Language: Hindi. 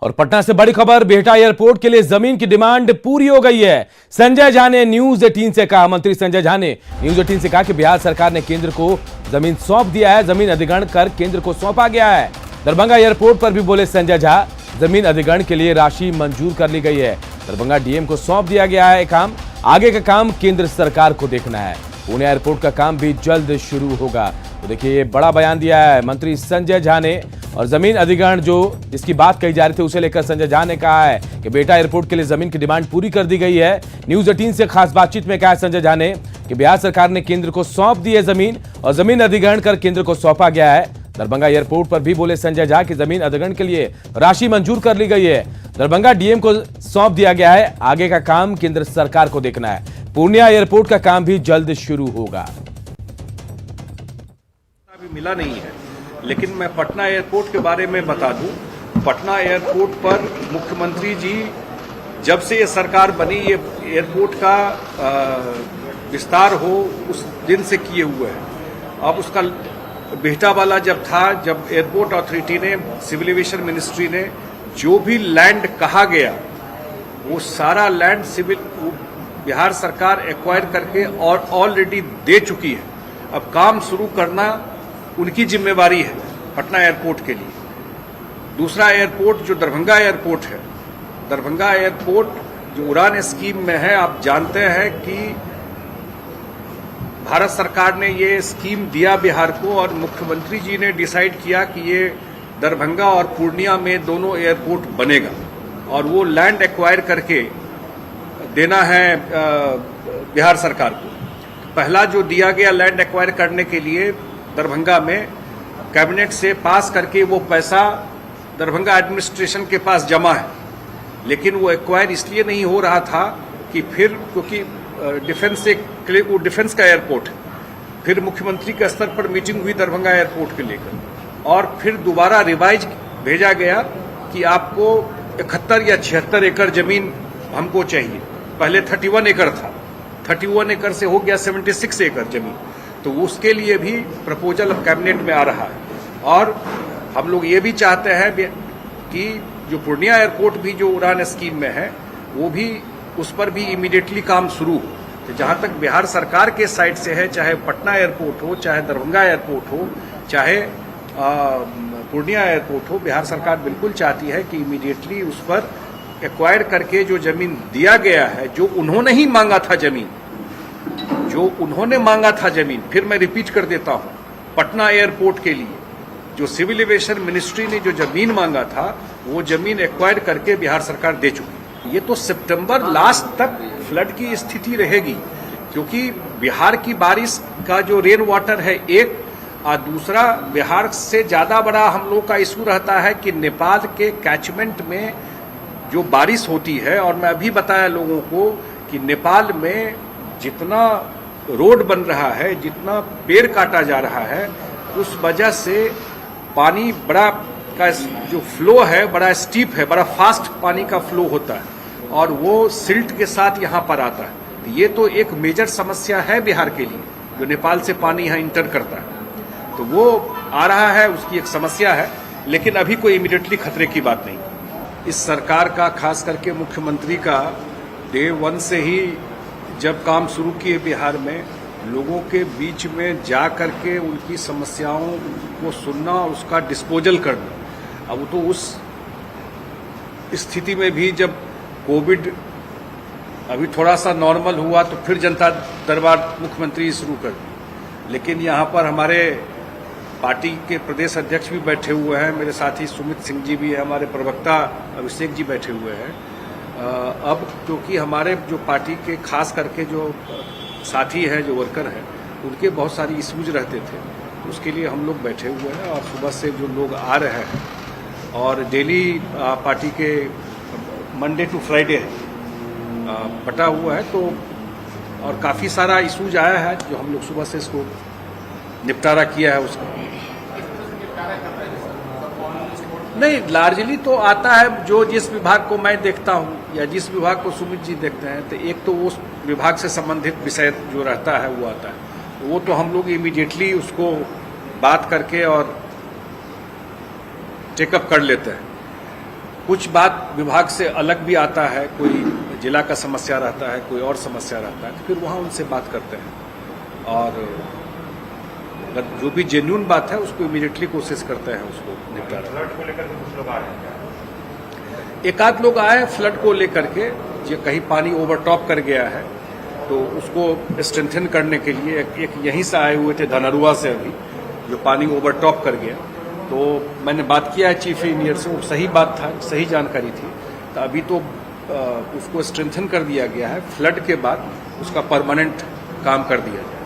और पटना से बड़ी खबर, बिहटा एयरपोर्ट के लिए जमीन की डिमांड पूरी हो गई है। संजय झा ने न्यूज 18 से कहा, मंत्री संजय झा ने न्यूज 18 से कहा कि बिहार सरकार ने केंद्र को जमीन सौंप दिया है, जमीन अधिग्रहण कर केंद्र को सौंपा गया है। दरभंगा एयरपोर्ट पर भी बोले संजय झा, जमीन अधिग्रहण के लिए राशि मंजूर कर ली गई है। दरभंगा डीएम को सौंप दिया गया है काम, आगे का काम केंद्र सरकार को देखना है। पुणे एयरपोर्ट का काम भी जल्द शुरू होगा। तो देखिए, ये बड़ा बयान दिया है मंत्री संजय झा ने। और जमीन अधिग्रहण जो जिसकी बात कही जा रही थी, उसे लेकर संजय झा ने कहा है कि बिहटा एयरपोर्ट के लिए जमीन की डिमांड पूरी कर दी गई है। न्यूज 18 से खास बातचीत में कहा संजय झा ने कि बिहार सरकार ने केंद्र को सौंप दी है जमीन, और जमीन अधिग्रहण कर केंद्र को सौंपा गया है। दरभंगा एयरपोर्ट पर भी बोले संजय झा कि जमीन अधिग्रहण के लिए राशि मंजूर कर ली गई है। दरभंगा डीएम को सौंप दिया गया है, आगे का काम केंद्र सरकार को देखना है। पूर्णिया एयरपोर्ट का काम भी जल्द शुरू होगा। अभी मिला नहीं है, लेकिन मैं पटना एयरपोर्ट के बारे में बता दूं। पटना एयरपोर्ट पर मुख्यमंत्री जी जब से ये सरकार बनी, ये एयरपोर्ट का विस्तार हो उस दिन से किए हुए हैं। अब उसका बिहटा वाला जब था, जब एयरपोर्ट अथॉरिटी ने, सिविल एविएशन मिनिस्ट्री ने जो भी लैंड कहा गया, वो सारा लैंड बिहार सरकार एक्वायर करके और ऑलरेडी दे चुकी है। अब काम शुरू करना उनकी जिम्मेवारी है पटना एयरपोर्ट के लिए। दूसरा एयरपोर्ट जो दरभंगा एयरपोर्ट है, दरभंगा एयरपोर्ट जो उड़ान स्कीम में है, आप जानते हैं कि भारत सरकार ने ये स्कीम दिया बिहार को, और मुख्यमंत्री जी ने डिसाइड किया कि ये दरभंगा और पूर्णिया में दोनों एयरपोर्ट बनेगा, और वो लैंड एक्वायर करके देना है बिहार सरकार को। पहला जो दिया गया लैंड एक्वायर करने के लिए दरभंगा में, कैबिनेट से पास करके वो पैसा दरभंगा एडमिनिस्ट्रेशन के पास जमा है, लेकिन वो एक्वायर इसलिए नहीं हो रहा था कि फिर, क्योंकि वो डिफेंस का एयरपोर्ट है। फिर मुख्यमंत्री के स्तर पर मीटिंग हुई दरभंगा एयरपोर्ट के लेकर, और फिर दोबारा रिवाइज भेजा गया कि आपको 71 या 76 एकड़ जमीन हमको चाहिए। पहले 31 एकड़ था, 31 एकड़ से हो गया 76 एकड़ जमीन। तो उसके लिए भी प्रपोजल अब कैबिनेट में आ रहा है। और हम लोग ये भी चाहते हैं कि जो पूर्णिया एयरपोर्ट भी जो उड़ान स्कीम में है, वो भी, उस पर भी इमीडिएटली काम शुरू हो। तो जहाँ तक बिहार सरकार के साइड से है, चाहे पटना एयरपोर्ट हो, चाहे दरभंगा एयरपोर्ट हो, चाहे पूर्णिया एयरपोर्ट हो, बिहार सरकार बिल्कुल चाहती है कि इमीडिएटली उस पर एक्वायर करके जो जमीन दिया गया है, जो उन्होंने ही मांगा था जमीन, जो उन्होंने मांगा था जमीन, फिर मैं रिपीट कर देता हूं, पटना एयरपोर्ट के लिए जो सिविल एविएशन मिनिस्ट्री ने जो जमीन मांगा था, वो जमीन एक्वायर करके बिहार सरकार दे चुकी। ये तो सितंबर लास्ट तक फ्लड की स्थिति रहेगी, क्योंकि बिहार की बारिश का जो रेन वाटर है एक, और दूसरा बिहार से ज्यादा बड़ा हम लोग का इशू रहता है कि नेपाल के कैचमेंट में जो बारिश होती है। और मैं अभी बताया लोगों को कि नेपाल में जितना रोड बन रहा है, जितना पेड़ काटा जा रहा है, उस वजह से पानी बड़ा का जो फ्लो है बड़ा स्टीप है, बड़ा फास्ट पानी का फ्लो होता है, और वो सिल्ट के साथ यहाँ पर आता है। ये तो एक मेजर समस्या है बिहार के लिए, जो नेपाल से पानी यहाँ इंटर करता है। तो वो आ रहा है, उसकी एक समस्या है, लेकिन अभी कोई इमीडिएटली खतरे की बात नहीं। इस सरकार का, खास करके मुख्यमंत्री का, डे 1 से ही जब काम शुरू किए बिहार में, लोगों के बीच में जा करके उनकी समस्याओं को सुनना और उसका डिस्पोजल करना। अब तो उस स्थिति में भी जब कोविड अभी थोड़ा सा नॉर्मल हुआ, तो फिर जनता दरबार मुख्यमंत्री शुरू कर दी। लेकिन यहाँ पर हमारे पार्टी के प्रदेश अध्यक्ष भी बैठे हुए हैं, मेरे साथी सुमित सिंह जी भी है, हमारे प्रवक्ता अभिषेक जी बैठे हुए हैं। अब क्योंकि हमारे जो पार्टी के खास करके जो साथी हैं, जो वर्कर हैं, उनके बहुत सारी इश्यूज रहते थे, तो उसके लिए हम लोग बैठे हुए हैं। और सुबह से जो लोग आ रहे हैं, और डेली पार्टी के मंडे टू फ्राइडे बटा हुआ है, तो और काफ़ी सारा इश्यूज आया है जो हम लोग सुबह से इसको निपटारा किया है। उसका नहीं, लार्जली तो आता है जो जिस विभाग को मैं देखता हूं या जिस विभाग को सुमित जी देखते हैं, तो एक तो उस विभाग से संबंधित विषय जो रहता है वो आता है। वो तो हम लोग इमीडिएटली उसको बात करके और चेकअप कर लेते हैं। कुछ बात विभाग से अलग भी आता है, कोई जिला का समस्या रहता है, कोई और समस्या रहता है, तो फिर वहाँ उनसे बात करते हैं और अगर जो भी जेन्युइन बात है उसको इमीडिएटली कोशिश करते हैं उसको निपटाने। फ्लड को लेकर कुछ लोग आ रहे हैं क्या? एक आध लोग आए फ्लड को लेकर के, जो कहीं पानी ओवरटॉप कर गया है तो उसको स्ट्रेंथन करने के लिए एक यहीं से आए हुए थे धनरुआ से, अभी जो पानी ओवरटॉप कर गया, तो मैंने बात किया है चीफ इंजीनियर से, वो सही बात था, सही जानकारी थी। तो अभी तो उसको स्ट्रेंथन कर दिया गया है, फ्लड के बाद उसका परमानेंट काम कर दिया जाए।